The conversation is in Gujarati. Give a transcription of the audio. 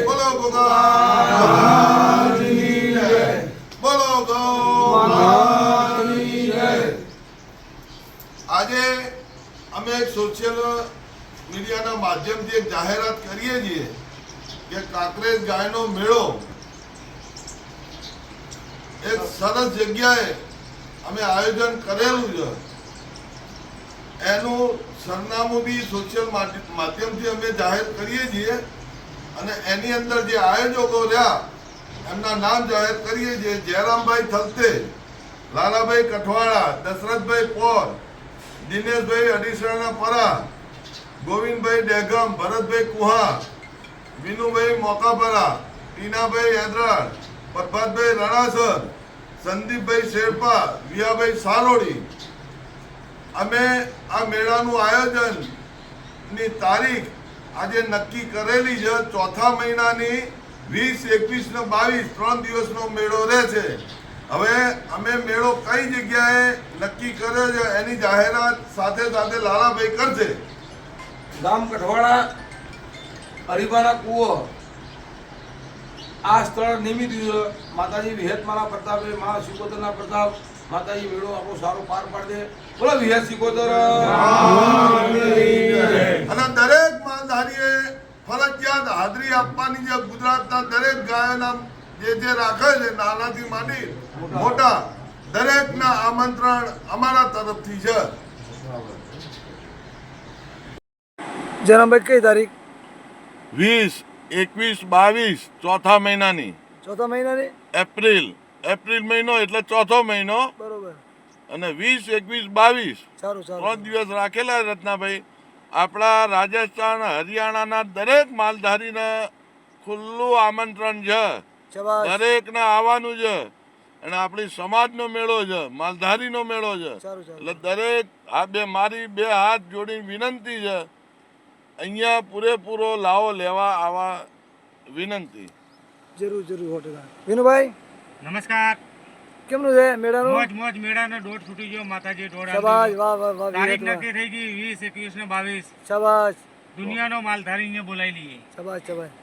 બોલો ગોગાની જય, બોલો ગૌની જય। આજે અમે એક સોશિયલ મીડિયાના માધ્યમથી એક જાહેરાત કરીએ છીએ કે કાંકરેજ ગાયનો મેળો એક સરસ જગ્યાએ અમે આયોજન કરેલું છે। એનું સરનામું બી સોશિયલ માધ્યમથી અમે જાહેર કરીએ છીએ અને એની અંદર જે આયોજકો રહ્યા એમના નામ જાહેર કરીએ છીએ। જયરામભાઈ થલતે, લાલાભાઈ કઠવાળા, દશરથભાઈ પોર, દિનેશભાઈ અડીસરના પરા, ગોવિંદભાઈ ડેગમ, ભરતભાઈ કુહા, વિનુભાઈ મોકાપરા, ટીનાભાઈ હેદરાળ, પ્રભાતભાઈ રણાસર, સંદીપભાઈ શેરપા, વિયાભાઈ સારોડી। અમે આ મેળાનું આયોજનની તારીખ આજે નક્કી કરેલી છે। ચોથા મહિનાની 20, 21 ને 22 3 દિવસનો મેળો રહેશે। હવે અમે મેળો કઈ જગ્યાએ નક્કી કર્યો છે એની જાહેરાત સાથે સાથે લાલાભાઈ કરશે। ગામ કઠવાડા, હરિભાના કુવો આ સ્થળ નિમિત્ત માતાજી વિહેતમાના પ્રતાપે મા સિકોતરના પ્રતાપ માતાજી મેળો આપણો સારો પાર પાડે। બોલો વિહેત સિકોતર। અને દરેક માલધારીએ ફરજિયાત હાજરી આપવાની છે। ગુજરાતના દરેક ગાયોના જે રાખે છે નાનાથી માંડી મોટા દરેકના આમંત્રણ અમારા તરફથી છે। જયરામભાઈ કઈ તારીખ? 20, 21, 22 ચોથા મહિનાની ચોથા મહિનાની એપ્રિલ મહિનો એટલે ચોથો મહિનો બરોબર અને 20, 21, 22 સારું સારું 3 દિવસ રાખેલા રત્નાભાઈ। આપણા રાજસ્થાન હરિયાણાના દરેક માલધારીને ખુલ્લું આમંત્રણ છે। શાબાશ દરેકને આવવાનું છે અને આપણી સમાજનો મેળો છે, માલધારીનો મેળો છે। સારું સારું એટલે દરેક મારી બે હાથ જોડીને વિનંતી છે, અહીંયા પૂરેપૂરો લાવો લેવા આવા વિનંતી। જરૂર જરૂર હોટેલ વિનુભાઈ નમસ્કાર। કેમનું છે મેળાનું? મોજ મેળાનો દોઢ ફૂટી ગયો, માતાજી દોઢ શાબાશ વાહ વાહ વાહ તારીખ વિહેતમાં નક્કી થઈ ગઈ 20, 21 ને 22। શાબાશ દુનિયાનો માલધારી અહીંયા બોલાવી લઈએ। શાબાશ શાબાશ